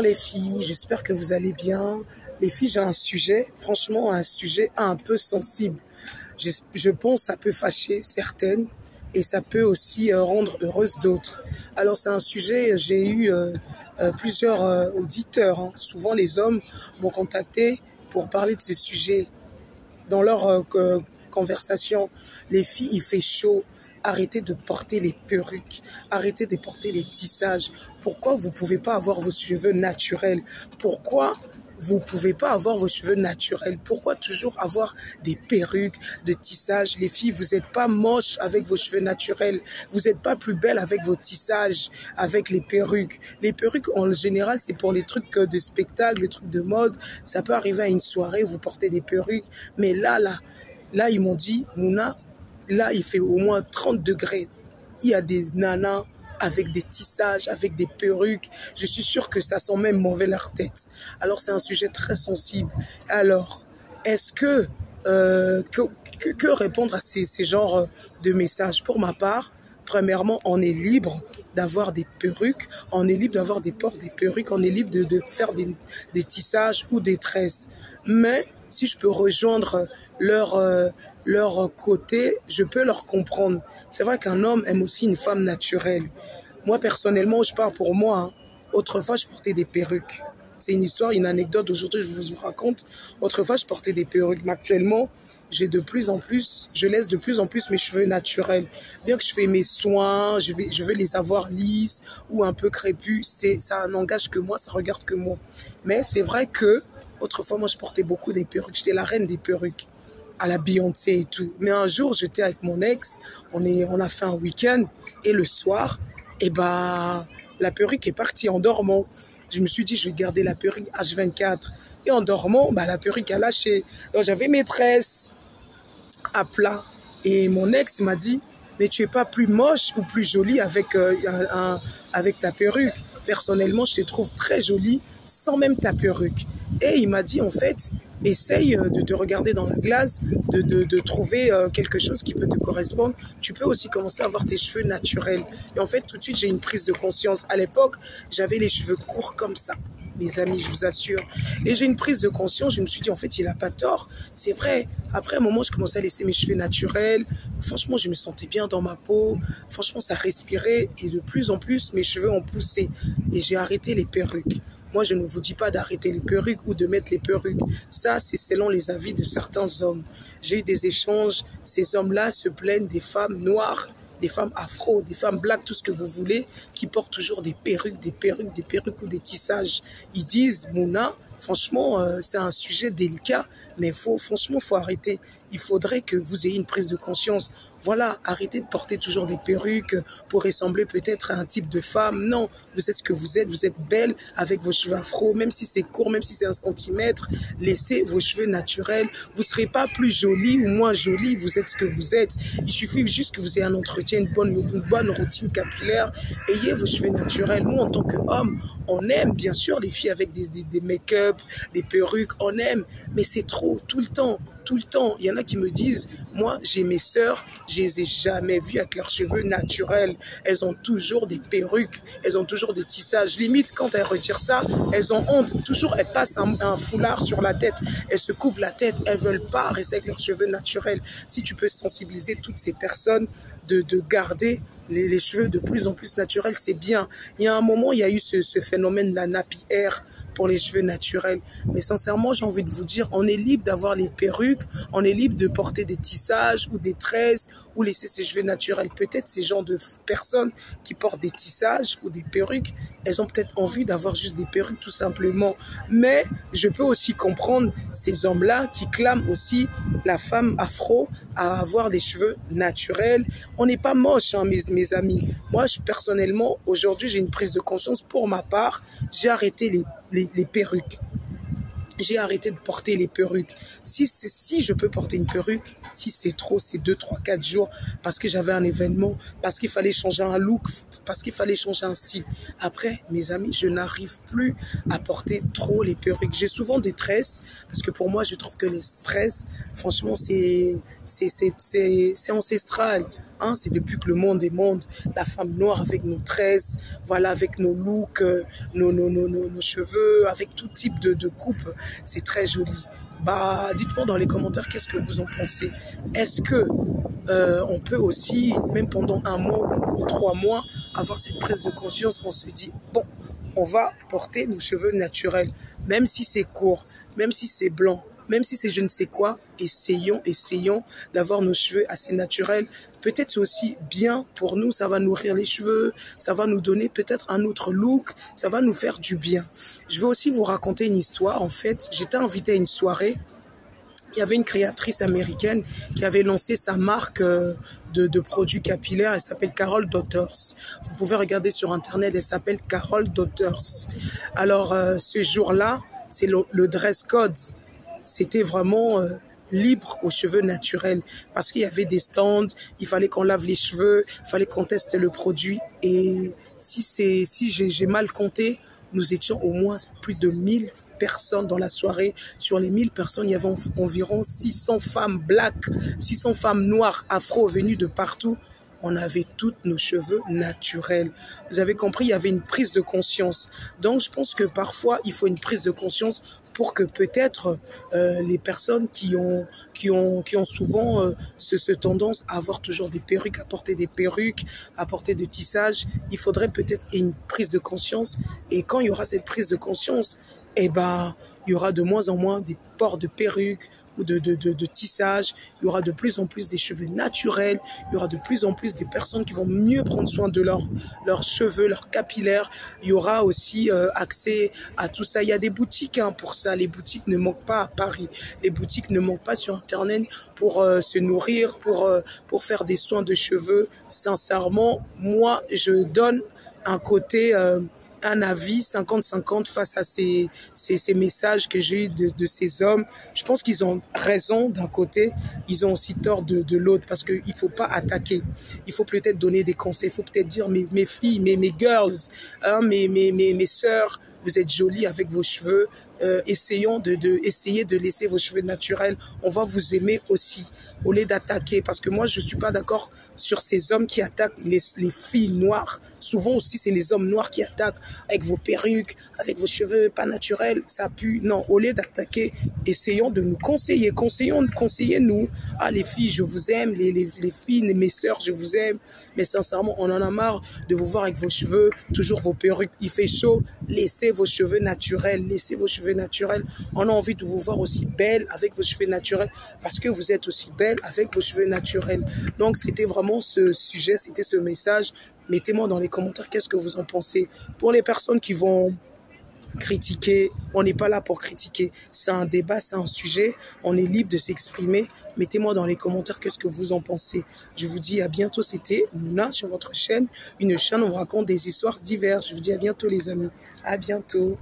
Les filles, j'espère que vous allez bien. Les filles, j'ai un sujet, franchement un sujet un peu sensible. Je pense que ça peut fâcher certaines et ça peut aussi rendre heureuses d'autres. Alors c'est un sujet, j'ai eu plusieurs auditeurs, hein. Souvent les hommes m'ont contacté pour parler de ce sujet. Dans leur conversation, les filles, il fait chaud. Arrêtez de porter les perruques, arrêtez de porter les tissages. Pourquoi vous ne pouvez pas avoir vos cheveux naturels? Pourquoi vous ne pouvez pas avoir vos cheveux naturels? Pourquoi toujours avoir des perruques, des tissages? Les filles, vous n'êtes pas moches avec vos cheveux naturels. Vous n'êtes pas plus belles avec vos tissages, avec les perruques. Les perruques, en général, c'est pour les trucs de spectacle, les trucs de mode. Ça peut arriver à une soirée, vous portez des perruques. Mais là, ils m'ont dit, Mouna, là, il fait au moins 30 degrés. Il y a des nanas avec des tissages, avec des perruques. Je suis sûre que ça sent même mauvais leur tête. Alors, c'est un sujet très sensible. Alors, est-ce que répondre à ces genres de messages? Pour ma part, premièrement, on est libre d'avoir des perruques, on est libre d'avoir des ports, des perruques, on est libre de faire des tissages ou des tresses. Mais si je peux rejoindre leur côté, je peux leur comprendre. C'est vrai qu'un homme aime aussi une femme naturelle. Moi, personnellement, je parle pour moi, hein. Autrefois, je portais des perruques. C'est une histoire, une anecdote aujourd'hui, je vous raconte. Autrefois, je portais des perruques, mais actuellement, je laisse de plus en plus mes cheveux naturels. Bien que je fais mes soins, je veux les avoir lisses ou un peu crépus. Ça n'engage que moi, ça regarde que moi. Mais c'est vrai que, autrefois, moi, je portais beaucoup des perruques. J'étais la reine des perruques, à la Beyoncé et tout. Mais un jour, j'étais avec mon ex, on a fait un week-end, et le soir, la perruque est partie en dormant. Je me suis dit, je vais garder la perruque H24. Et en dormant, la perruque a lâché. Donc j'avais mes tresses à plat. Et mon ex m'a dit, mais tu es pas plus moche ou plus jolie avec ta perruque. Personnellement, je te trouve très jolie sans même ta perruque. Et il m'a dit, en fait, essaye de te regarder dans la glace, de trouver quelque chose qui peut te correspondre. Tu peux aussi commencer à avoir tes cheveux naturels. Et en fait, tout de suite, j'ai une prise de conscience. À l'époque, j'avais les cheveux courts comme ça, mes amis, je vous assure. Et j'ai une prise de conscience, je me suis dit, en fait, il n'a pas tort. C'est vrai. Après un moment, je commençais à laisser mes cheveux naturels. Franchement, je me sentais bien dans ma peau. Franchement, ça respirait. Et de plus en plus, mes cheveux ont poussé. Et j'ai arrêté les perruques. Moi, je ne vous dis pas d'arrêter les perruques ou de mettre les perruques. Ça, c'est selon les avis de certains hommes. J'ai eu des échanges. Ces hommes-là se plaignent des femmes noires, des femmes afro, des femmes black, tout ce que vous voulez, qui portent toujours des perruques ou des tissages. Ils disent, Mouna, franchement, c'est un sujet délicat, mais franchement, faut arrêter. Il faudrait que vous ayez une prise de conscience. Voilà, arrêtez de porter toujours des perruques pour ressembler peut-être à un type de femme. Non, vous êtes ce que vous êtes belle avec vos cheveux afro, même si c'est court, même si c'est 1 centimètre, laissez vos cheveux naturels. Vous ne serez pas plus jolie ou moins jolie, vous êtes ce que vous êtes. Il suffit juste que vous ayez un entretien, une bonne routine capillaire. Ayez vos cheveux naturels. Nous, en tant qu'hommes, on aime bien sûr les filles avec des make-up, des perruques, on aime, mais c'est trop, tout le temps. Tout le temps, il y en a qui me disent, moi j'ai mes sœurs, je les ai jamais vues avec leurs cheveux naturels. Elles ont toujours des perruques, elles ont toujours des tissages. Limite, quand elles retirent ça, elles ont honte. Toujours, elles passent un foulard sur la tête, elles se couvrent la tête, elles veulent pas rester avec leurs cheveux naturels. Si tu peux sensibiliser toutes ces personnes de garder les cheveux de plus en plus naturels, c'est bien. Il y a un moment, il y a eu ce phénomène de la nappy hair pour les cheveux naturels. Mais sincèrement, j'ai envie de vous dire, on est libre d'avoir les perruques, on est libre de porter des tissages ou des tresses ou laisser ses cheveux naturels. Peut-être ces genres de personnes qui portent des tissages ou des perruques, elles ont peut-être envie d'avoir juste des perruques tout simplement. Mais je peux aussi comprendre ces hommes-là qui clament aussi la femme afro à avoir des cheveux naturels. On n'est pas moche, hein, mes amis. Moi, personnellement, aujourd'hui, j'ai une prise de conscience pour ma part. J'ai arrêté les perruques. j'ai arrêté de porter les perruques. Si je peux porter une perruque, si c'est trop, c'est 2, 3, 4 jours, parce que j'avais un événement, parce qu'il fallait changer un look, parce qu'il fallait changer un style. Après, mes amis, je n'arrive plus à porter trop les perruques. J'ai souvent des tresses, parce que pour moi, je trouve que les tresses, franchement, c'est ancestral. Hein, c'est depuis que le monde est monde, la femme noire avec nos tresses, voilà, avec nos looks, nos cheveux, avec tout type de coupe, c'est très joli. Bah, dites-moi dans les commentaires qu'est-ce que vous en pensez. Est-ce que on peut aussi, même pendant 1 mois ou 3 mois, avoir cette prise de conscience, on se dit, bon, on va porter nos cheveux naturels, même si c'est court, même si c'est blanc, même si c'est je ne sais quoi, essayons d'avoir nos cheveux assez naturels. Peut-être aussi bien pour nous, ça va nourrir les cheveux, ça va nous donner peut-être un autre look, ça va nous faire du bien. Je vais aussi vous raconter une histoire. En fait, j'étais invitée à une soirée. Il y avait une créatrice américaine qui avait lancé sa marque de produits capillaires. Elle s'appelle Carol Daughters. Vous pouvez regarder sur Internet, elle s'appelle Carol Daughters. Alors, ce jour-là, c'est le dress code. C'était vraiment libre aux cheveux naturels parce qu'il y avait des stands, il fallait qu'on lave les cheveux, il fallait qu'on teste le produit. Et si j'ai mal compté, nous étions au moins plus de 1000 personnes dans la soirée. Sur les 1000 personnes, il y avait environ 600 femmes black, 600 femmes noires, afro venues de partout. On avait toutes nos cheveux naturels. Vous avez compris, il y avait une prise de conscience. Donc, je pense que parfois, il faut une prise de conscience pour que peut-être les personnes qui ont souvent ce tendance à avoir toujours des perruques, à porter des perruques, à porter de tissage, il faudrait peut-être une prise de conscience. Et quand il y aura cette prise de conscience, eh ben, il y aura de moins en moins des ports de perruques ou de tissage. Il y aura de plus en plus des cheveux naturels. Il y aura de plus en plus des personnes qui vont mieux prendre soin de leurs cheveux, leurs capillaires. Il y aura aussi accès à tout ça. Il y a des boutiques pour ça. Les boutiques ne manquent pas à Paris. Les boutiques ne manquent pas sur Internet pour se nourrir, pour faire des soins de cheveux. Sincèrement, moi, je donne un côté... un avis 50-50 face à ces messages que j'ai eu de ces hommes. Je pense qu'ils ont raison d'un côté, ils ont aussi tort de l'autre parce qu'il ne faut pas attaquer. Il faut peut-être donner des conseils, il faut peut-être dire mes filles, mes girls, hein, mes sœurs, vous êtes jolies avec vos cheveux. Essayons essayer de laisser vos cheveux naturels. On va vous aimer aussi au lieu d'attaquer. Parce que moi, je ne suis pas d'accord sur ces hommes qui attaquent les filles noires. Souvent aussi, c'est les hommes noirs qui attaquent avec vos perruques, avec vos cheveux pas naturels. Ça pue. Non, au lieu d'attaquer, essayons de nous conseiller. Conseillez-nous. Ah, les filles, je vous aime. Les filles, mes sœurs, je vous aime. Mais sincèrement, on en a marre de vous voir avec vos cheveux, toujours vos perruques. Il fait chaud. Laissez vos cheveux naturels. Laissez vos cheveux naturels. On a envie de vous voir aussi belle avec vos cheveux naturels parce que vous êtes aussi belle avec vos cheveux naturels. Donc, c'était vraiment ce sujet, c'était ce message. Mettez-moi dans les commentaires qu'est-ce que vous en pensez. Pour les personnes qui vont critiquer, on n'est pas là pour critiquer. C'est un débat, c'est un sujet. On est libre de s'exprimer. Mettez-moi dans les commentaires qu'est-ce que vous en pensez. Je vous dis à bientôt. C'était Mouna sur votre chaîne. Une chaîne où on raconte des histoires diverses. Je vous dis à bientôt les amis. À bientôt.